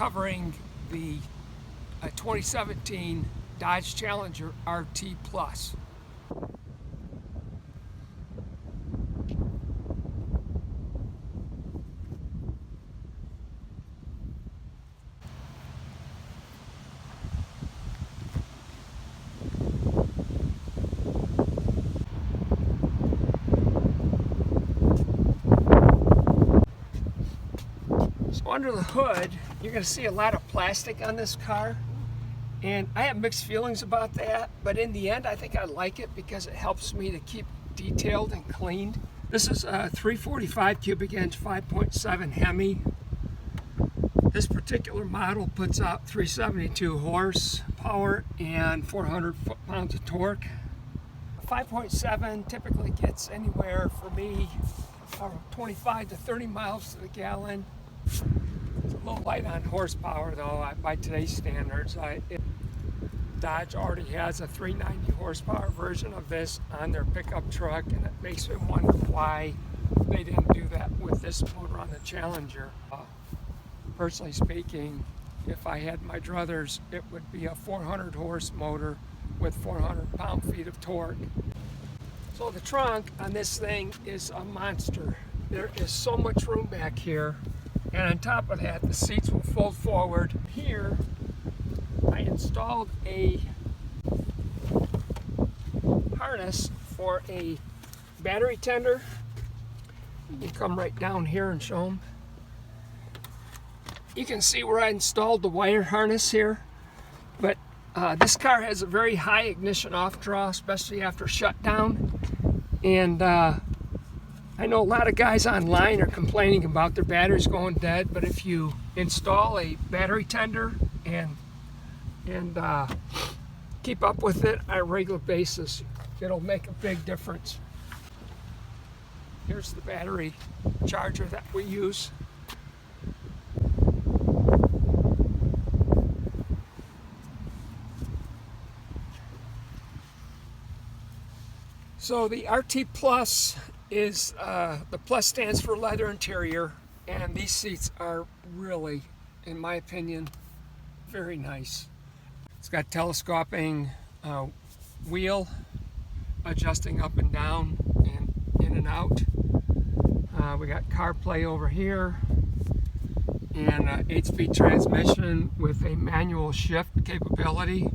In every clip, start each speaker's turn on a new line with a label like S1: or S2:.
S1: covering the 2017 Dodge Challenger RT Plus. So under the hood, you're going to see a lot of plastic on this car. And I have mixed feelings about that, but in the end, I think I like it because it helps me to keep detailed and cleaned. This is a 345 cubic inch 5.7 Hemi. This particular model puts out 372 horsepower and 400 foot-pounds of torque. 5.7 typically gets anywhere for me 25 to 30 miles to the gallon. It's a little light on horsepower though, by today's standards. Dodge already has a 390 horsepower version of this on their pickup truck, and it makes me wonder why they didn't do that with this motor on the Challenger. Personally speaking, if I had my druthers, it would be a 400 horse motor with 400 pound-feet of torque. So the trunk on this thing is a monster. There is so much room back here. And on top of that, the seats will fold forward. Here, I installed a harness for a battery tender. You come right down here and show them. You can see where I installed the wire harness here. But this car has a very high ignition off draw, especially after shutdown. And I know a lot of guys online are complaining about their batteries going dead, but if you install a battery tender and keep up with it on a regular basis, it'll make a big difference. Here's the battery charger that we use. So the RT Plus is, the plus stands for leather interior, and these seats are really, in my opinion, very nice. It's got telescoping wheel, adjusting up and down and in and out. We got CarPlay over here, and 8-speed transmission with a manual shift capability.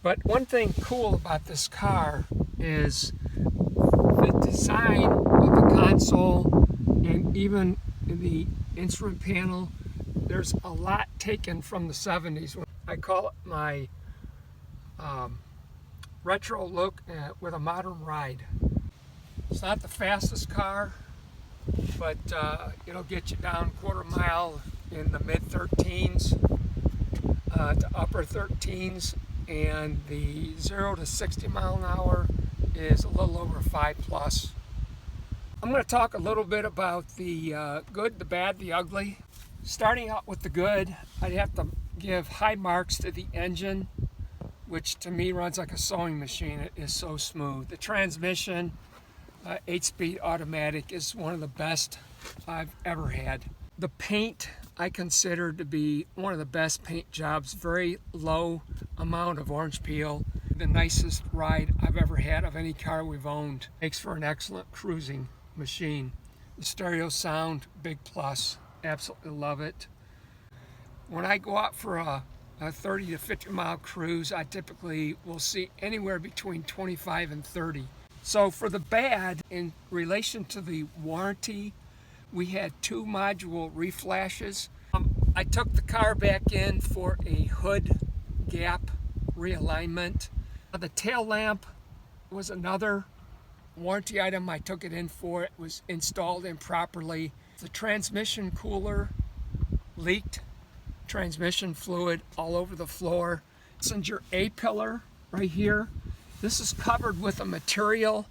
S1: But one thing cool about this car is the design of the console and even the instrument panel. There's a lot taken from the 70s. I call it my retro look with a modern ride. It's not the fastest car, but it'll get you down quarter mile in the mid 13s to upper 13s, and the 0 to 60 mile an hour is a little over 5 plus. I'm going to talk a little bit about the good, the bad, the ugly. Starting out with the good, I'd have to give high marks to the engine, which to me runs like a sewing machine. It is so smooth. The transmission, 8-speed automatic, is one of the best I've ever had. The paint I consider to be one of the best paint jobs. Very low amount of orange peel. The nicest ride I've ever had of any car we've owned. Makes for an excellent cruising machine. The stereo sound, big plus. Absolutely love it. When I go out for a 30 to 50 mile cruise, I typically will see anywhere between 25 and 30. So for the bad, in relation to the warranty, we had 2 module reflashes. I took the car back in for a hood gap realignment. The tail lamp was another warranty item I took it in for. It was installed improperly. The transmission cooler leaked transmission fluid all over the floor. Passenger A-pillar right here. This is covered with a material.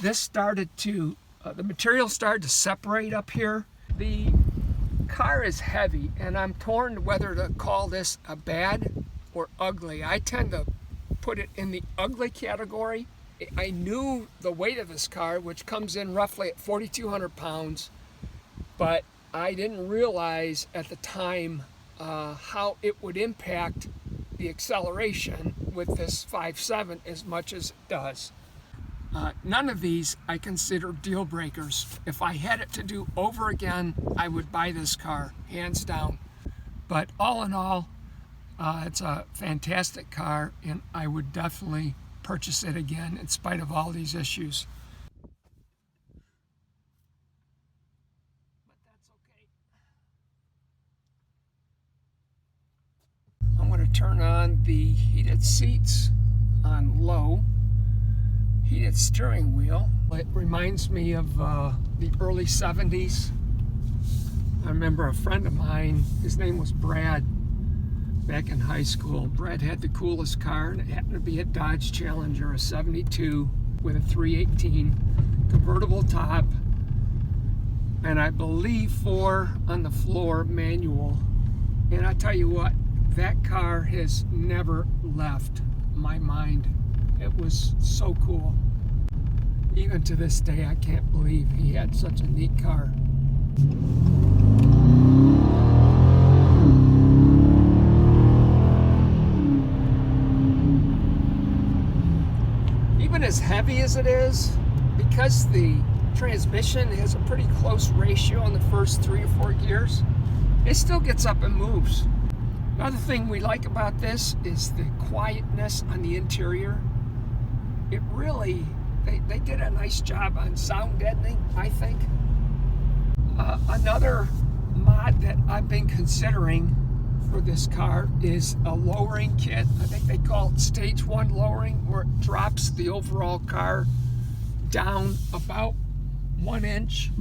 S1: This started to, the material started to separate up here. The car is heavy, and I'm torn whether to call this a bad or ugly. I tend to put it in the ugly category. I knew the weight of this car, which comes in roughly at 4,200 pounds, but I didn't realize at the time how it would impact the acceleration with this 5.7 as much as it does. None of these I consider deal breakers. If I had it to do over again, I would buy this car, hands down. But all in all, it's a fantastic car, and I would definitely purchase it again in spite of all these issues. But that's okay. I'm going to turn on the heated seats on low. Heated steering wheel. It reminds me of the early 70s. I remember a friend of mine, his name was Brad, back in high school. Brad had the coolest car, and it happened to be a Dodge Challenger, a 72 with a 318 convertible top, and I believe 4 on the floor manual. And I tell you what, that car has never left my mind. It was so cool. Even to this day, I can't believe he had such a neat car. Even as heavy as it is, because the transmission has a pretty close ratio in the first 3 or 4 gears, it still gets up and moves. Another thing we like about this is the quietness on the interior. It really, they did a nice job on sound deadening, I think. Another mod that I've been considering for this car is a lowering kit. I think they call it stage 1 lowering, where it drops the overall car down about 1 inch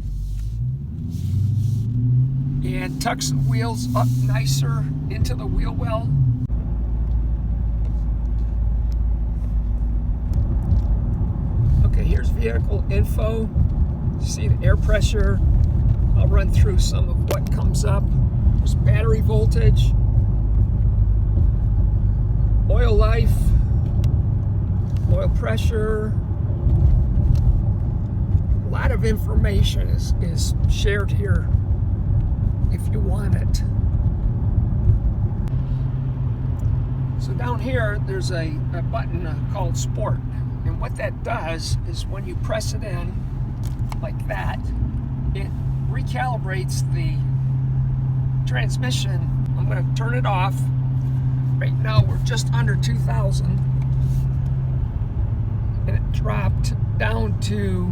S1: and tucks the wheels up nicer into the wheel well. Okay, here's vehicle info. See the air pressure. I'll run through some of what comes up. There's battery voltage, oil life, oil pressure. A lot of information is shared here if you want it. So down here, there's a button called Sport. And what that does is when you press it in like that, it recalibrates the transmission. I'm going to turn it off. Right now we're just under 2,000, and it dropped down to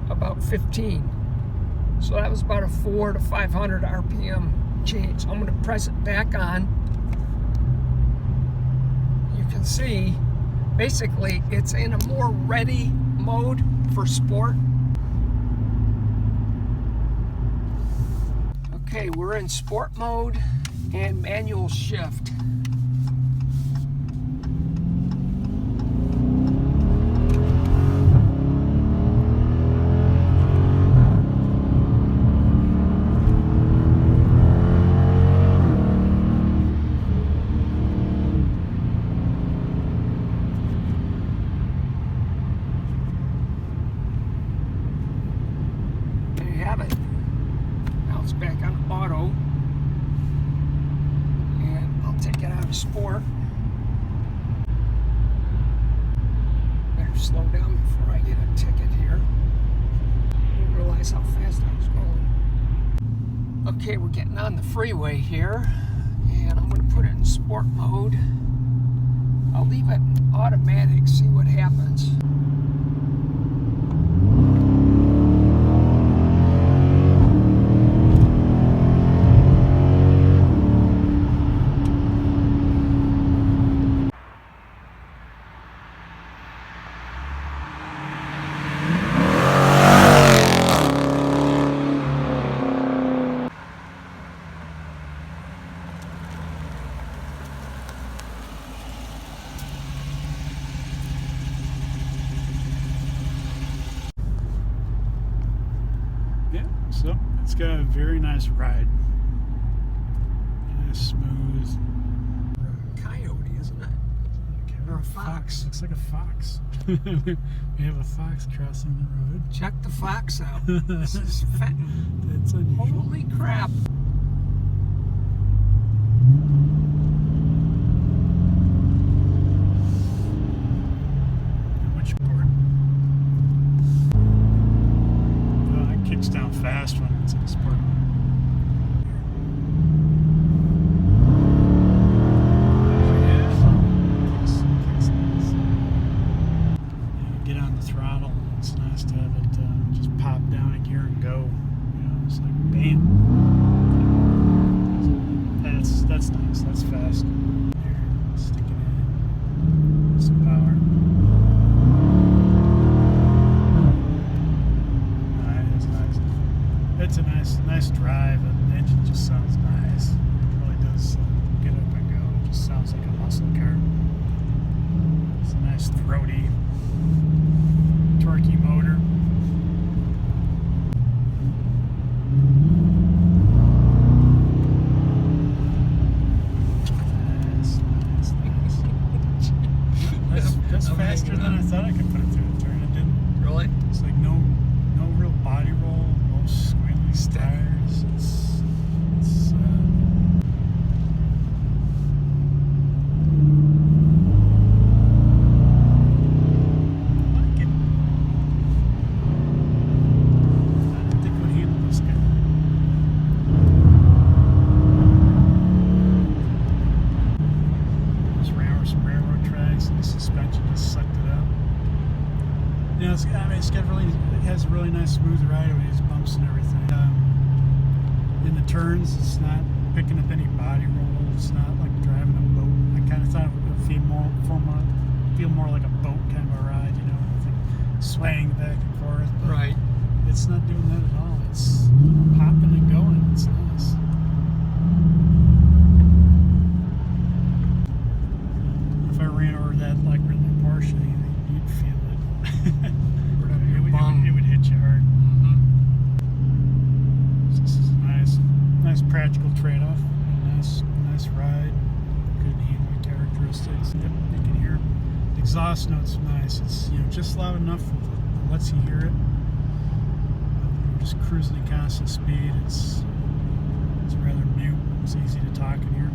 S1: about 15. So that was about a 400 to 500 RPM change. I'm going to press it back on. You can see basically it's in a more ready mode for sport. Okay, we're in sport mode and manual shift. There you have it. Now it's back on auto. Take it out of sport. Better slow down before I get a ticket here. I didn't realize how fast I was going. Okay, we're getting on the freeway here, and I'm going to put it in sport mode. I'll leave it automatic, see what happens.
S2: So it's got a very nice ride. It is smooth.
S1: Coyote, isn't it? Or a a fox.
S2: Looks like a fox. We have a fox crossing the road.
S1: Check the fox out. This is Fenton.
S2: That's unusual.
S1: Holy crap.
S2: Which board? Oh, it kicks down fast when it's in a sport. Get on the throttle. It's nice to have it just pop down a gear and go. You know, it's like bam. That's nice. That's fast. There, stick it in. Some power. That is nice. It's a nice drive, and the engine just sounds nice. It really does get up and go. It just sounds like a muscle car. It's a nice throaty, torquey motor. That's faster than I thought I could put it through the turn. It didn't.
S1: Really?
S2: It's like no real body roll, no squealy tires. It's I like it. I think we'll handle this guy. Some railroad tracks, and the suspension just sucked it up. You know, it has a really nice smooth ride with these bumps and everything. In the turns, it's not picking up any body roll. It's not like driving a boat. I kind of thought it would feel more like a boat kind of a ride, you know, like swaying back and forth. But
S1: Right.
S2: it's not doing that at all. It's popping and going. It's nice. If I ran over that like with my Porsche, you'd feel it. It would hit you hard. So this is a nice practical trade-off. Nice ride. Good handling characteristics. Yep, you can hear the exhaust notes nice. It's just loud enough that lets you hear it. Just cruising at constant speed. It's rather mute. It's easy to talk in here.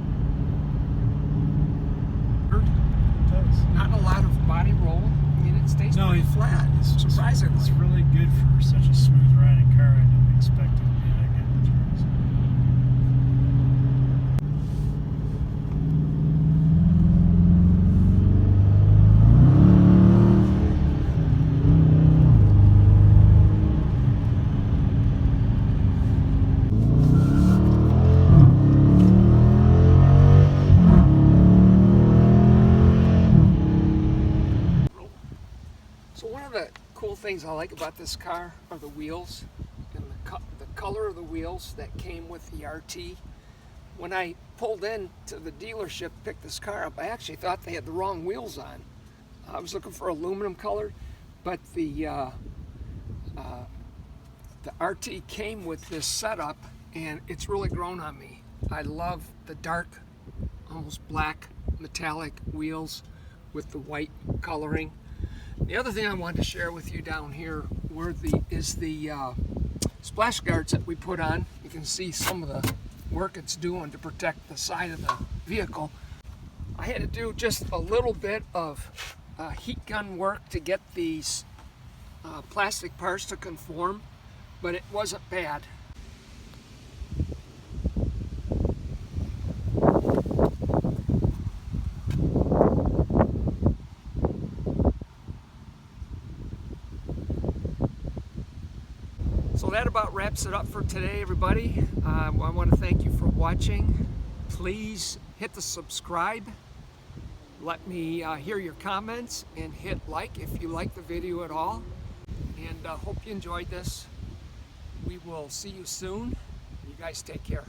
S1: Not a lot of body roll. I mean, it stays pretty flat. Surprisingly.
S2: It's really good for such a smooth riding car. I didn't expect it to be that good in the turns.
S1: So one of the cool things I like about this car are the wheels and the color of the wheels that came with the RT. When I pulled in to the dealership, picked this car up, I actually thought they had the wrong wheels on. I was looking for aluminum color, but the RT came with this setup, and it's really grown on me. I love the dark, almost black metallic wheels with the white coloring. The other thing I wanted to share with you down here is the splash guards that we put on. You can see some of the work it's doing to protect the side of the vehicle. I had to do just a little bit of heat gun work to get these plastic parts to conform, but it wasn't bad. So that about wraps it up for today, everybody. I want to thank you for watching. Please hit the subscribe. Let me hear your comments, and hit like if you like the video at all. And hope you enjoyed this. We will see you soon. You guys take care.